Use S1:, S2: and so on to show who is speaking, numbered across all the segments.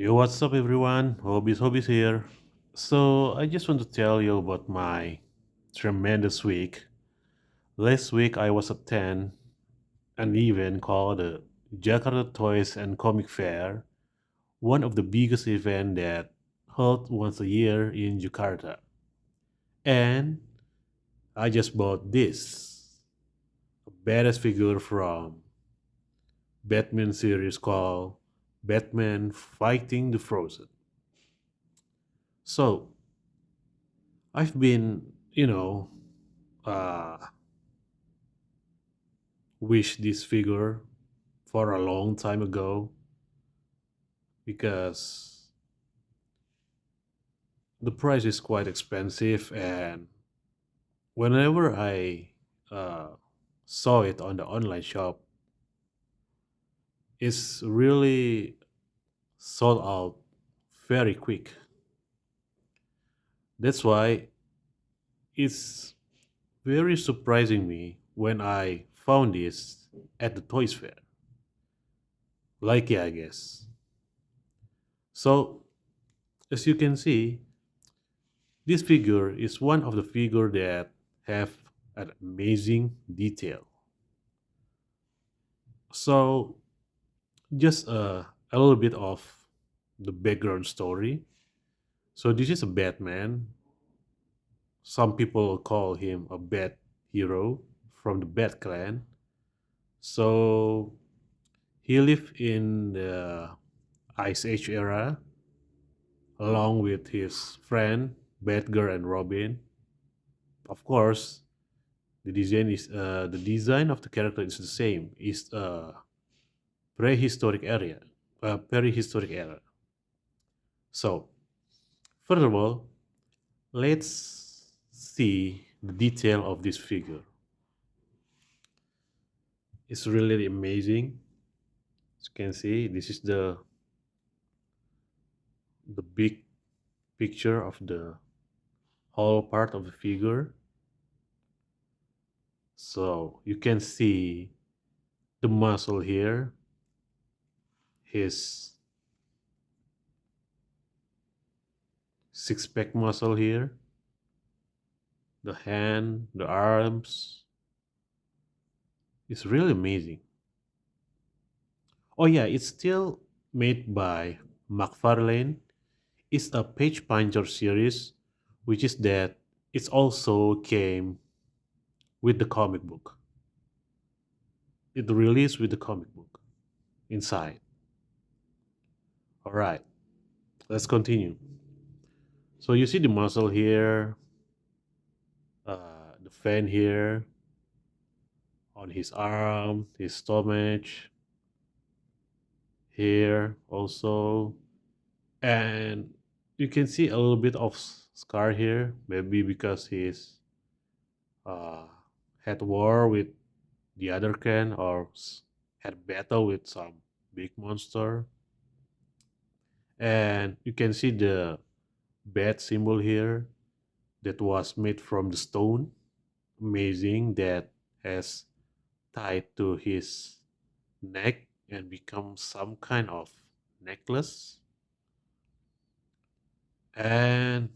S1: Yo, what's up, everyone? Hobbies here. So, I just want to tell you about my tremendous week. Last week, I was at an event called the Jakarta Toys and Comic Fair, one of the biggest events that held once a year in Jakarta. And I just bought this a badass figure from Batman series called Batman Fighting the Frozen. So, I've been, uh, wish this figure for a long time ago because the price is quite expensive, and whenever I uh, saw it on the online shop, it's really sold out very quick. That's why it's very surprising me when I found this at the toys fair. Like, yeah, I guess. So, as you can see, this figure is one of the figure that have an amazing detail. So just a little bit of the background story. So this is a Batman. Some people call him a Bat hero from the Bat clan. So he lived in the Ice Age era along with his friend Batgirl and Robin. Of course, the design of the character is the same. It's prehistoric era. So, first of all, let's see the detail of this figure. It's really amazing. As you can see, this is the big picture of the whole part of the figure. So you can see the muscle here, his six pack muscle here, the hand, the arms. It's really amazing. Oh yeah, it's still made by McFarlane. It's a page puncher series, which is that it also came with the comic book. It released with the comic book inside. All right, let's continue. So you see the muscle here, the fan here on his arm, his stomach here also, and you can see a little bit of scar here, maybe because he's uh, had war with the other can or had battle with some big monster. And you can see the bat symbol here that was made from the stone. Amazing, that has tied to his neck and become some kind of necklace. And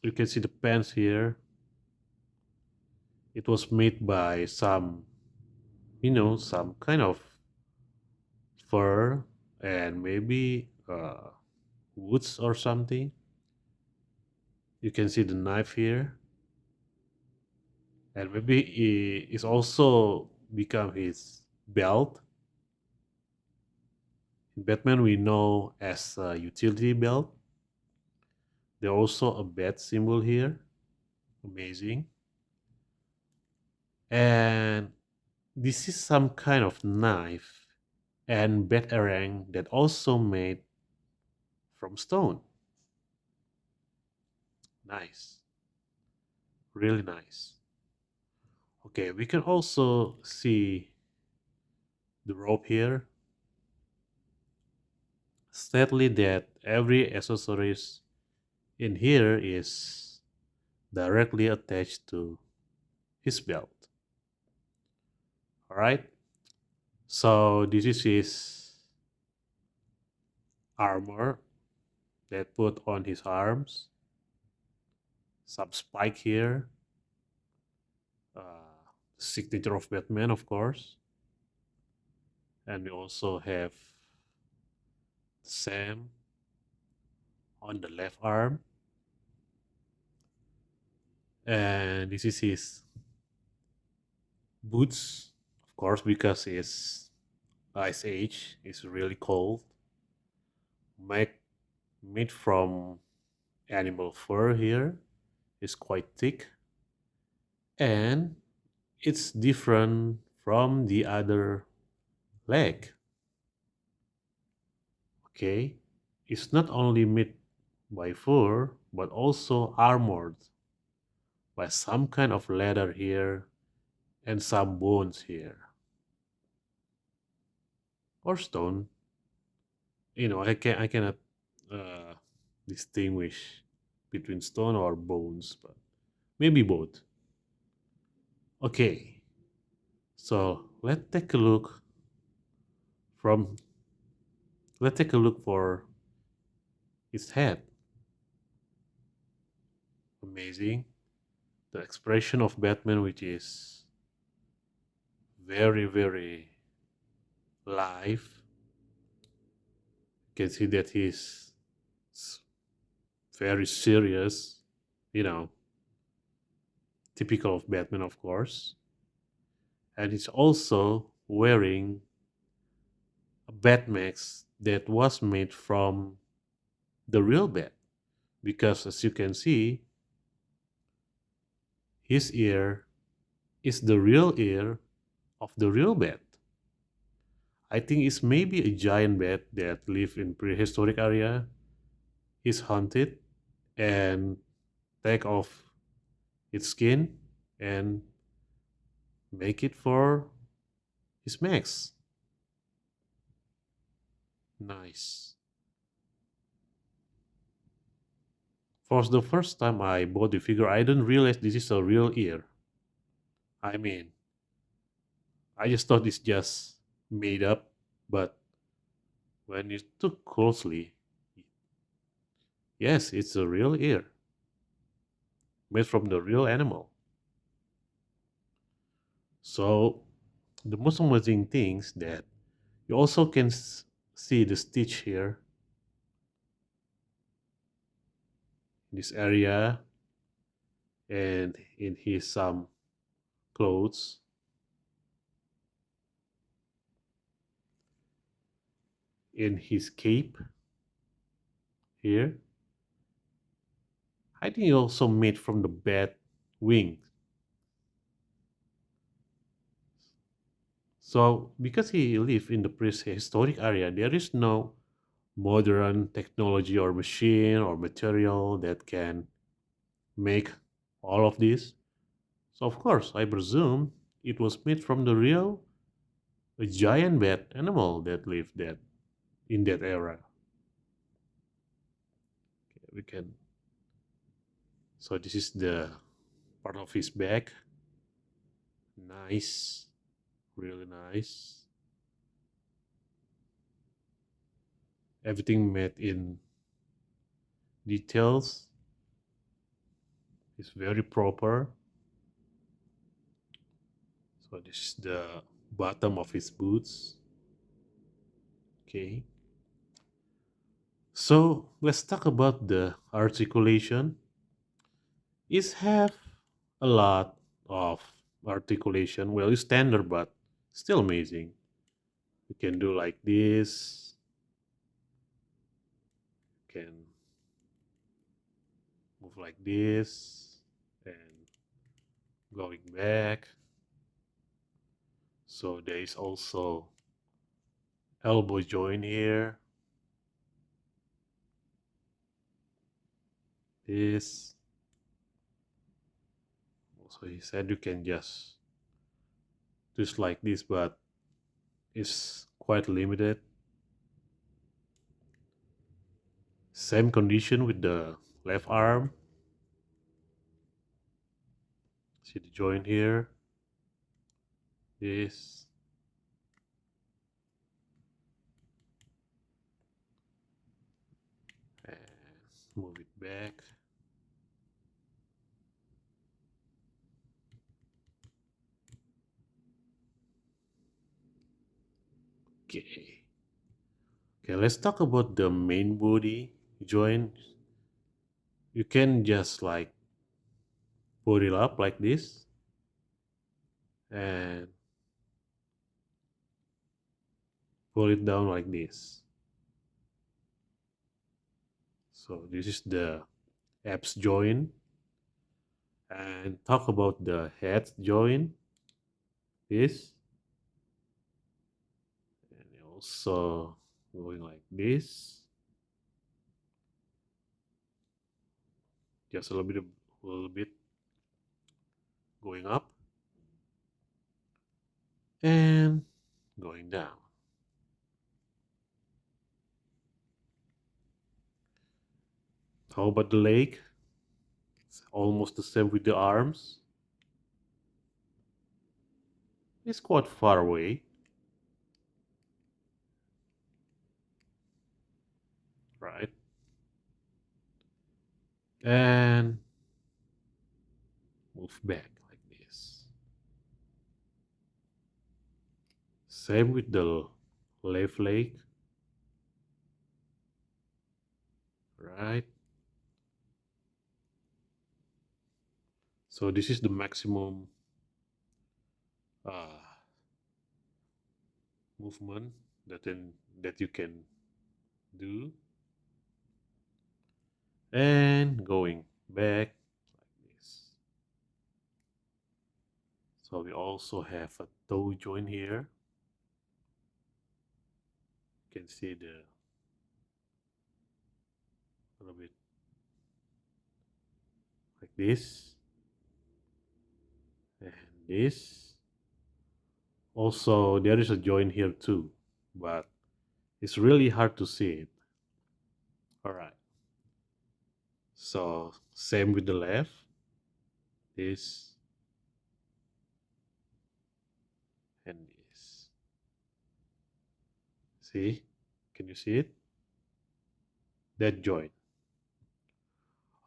S1: you can see the pants here. It was made by some kind of fur and maybe woods or something. You can see the knife here, and maybe it's also become his belt. In Batman, we know as a utility belt. There's also a bat symbol here. Amazing. And this is some kind of knife and batarang that also made from stone. Nice. Really nice. Okay, we can also see the rope here. Sadly, that every accessories in here is directly attached to his belt. All right. So this is his armor. that put on his arms, some spike here, signature of Batman, of course, and we also have Sam on the left arm, and this is his boots, of course, because it's ice age, it's really cold, made made from animal fur here, is quite thick, and it's different from the other leg. Okay, it's not only made by fur but also armored by some kind of leather here and some bones here or stone. I cannot uh, distinguish between stone or bones, but maybe both. Okay, so from let's take a look for his head. Amazing. The expression of Batman, which is very, very live. You can see that he's very serious, you know, typical of Batman, of course. And he's also wearing a bat mask that was made from the real bat. Because as you can see, his ear is the real ear of the real bat. I think it's maybe a giant bat that live in prehistoric area. Is hunted and take off its skin and make it for his max. Nice. For the first time I bought the figure, I didn't realize this is a real ear. I mean, I just thought it's just made up, but when you look closely, yes, it's a real ear made from the real animal. So the most amazing things that you also can see the stitch here in this area and in his clothes in his cape here. I think he also made from the bat wing. So because he lived in the prehistoric area, there is no modern technology or machine or material that can make all of this. So of course, I presume it was made from the real a giant bat animal that lived that in that era. Okay, we can. So this is the part of his back. Nice, really nice. Everything made in details is very proper. So this is the bottom of his boots. Okay. So let's talk about the articulation. It have a lot of articulation. Well, it's standard, but still amazing. You can do like this. You can move like this and going back. So there is also elbow joint here. This. So he said you can just like this, but it's quite limited. Same condition with the left arm. See the joint here. This. Move it back. Okay. Okay, let's talk about the main body joint. You can just like put it up like this and pull it down like this. So this is the abs joint. And talk about the head joint. This and also going like this. Just a little bit going up and going down. How about the leg? It's almost the same with the arms. It's quite far away, right? And move back like this. Same with the left leg, right? So this is the maximum uh, movement that you can do, and going back like this. So we also have a toe joint here. You can see the little bit like this and this. Also, there is a joint here too, but it's really hard to see it. All right. So same with the left. This and this. See? Can you see it? That joint.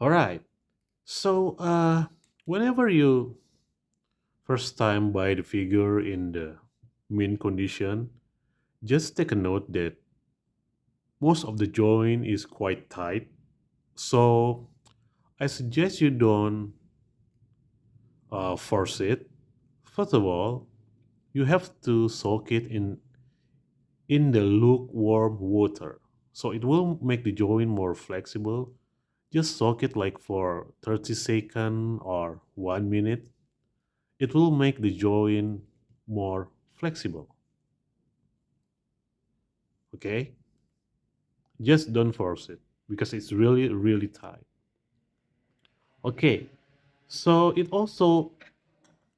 S1: All right. So whenever you first time buy the figure in the mint condition, just take a note that most of the joint is quite tight. So I suggest you don't force it. First of all, you have to soak it in the lukewarm water. So it will make the joint more flexible. Just soak it like for 30 seconds or 1 minute. It will make the joint more flexible. Okay? Just don't force it because it's really, really tight. Okay, so it also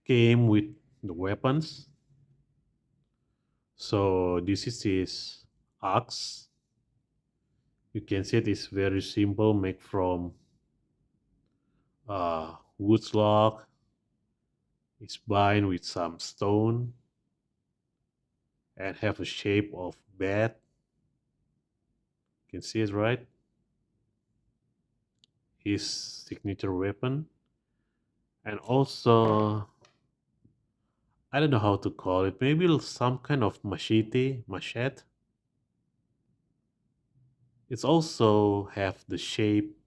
S1: came with the weapons. So this is his axe. You can see it is very simple, made from wood log. It's bind with some stone and have a shape of bat. You can see it right. His signature weapon, and also I don't know how to call it. Maybe some kind of machete. It's also have the shape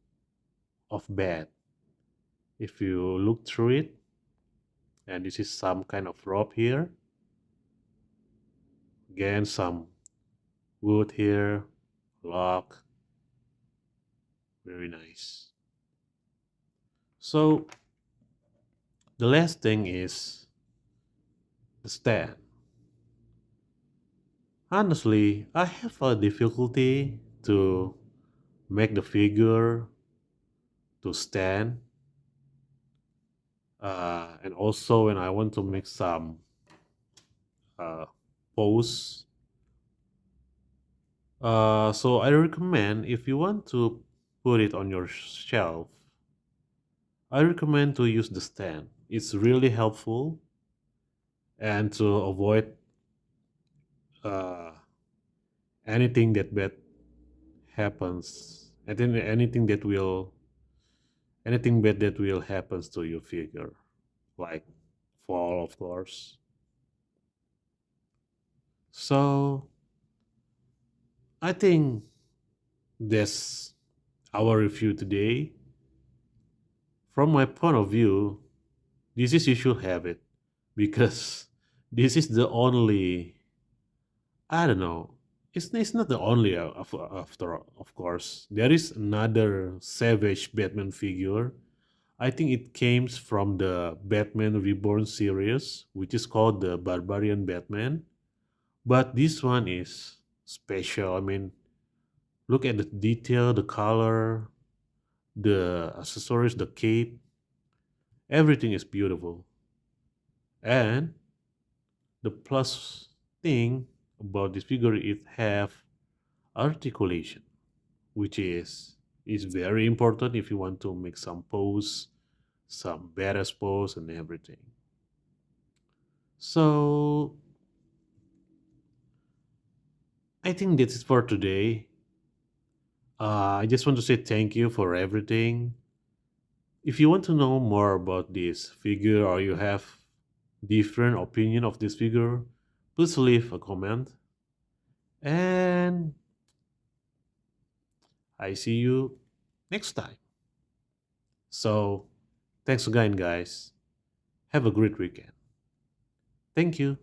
S1: of bat. If you look through it, and this is some kind of rope here. Again, some wood here, lock. Very nice. So the last thing is the stand. Honestly, I have a difficulty to make the figure to stand, and also when I want to make some uh, pose. So I recommend if you want to put it on your shelf, I recommend to use the stand. It's really helpful, and to avoid uh, anything that bad happens and then anything bad that will happens to your figure, like fall, of course. So I think that's our review today. From my point of view, this is you should have it because this is the only, I don't know. It's not the only, after all, of course. There is another Savage Batman figure. I think it came from the Batman Reborn series, which is called the Barbarian Batman. But this one is special. I mean, look at the detail, the color, the accessories, the cape. Everything is beautiful. And the plus thing about this figure, it have articulation, which is very important if you want to make some pose, some badass pose and everything. So I think that's it for today. I just want to say thank you for everything. If you want to know more about this figure or you have different opinion of this figure, please leave a comment. And I see you next time. So thanks again, guys. Have a great weekend. Thank you.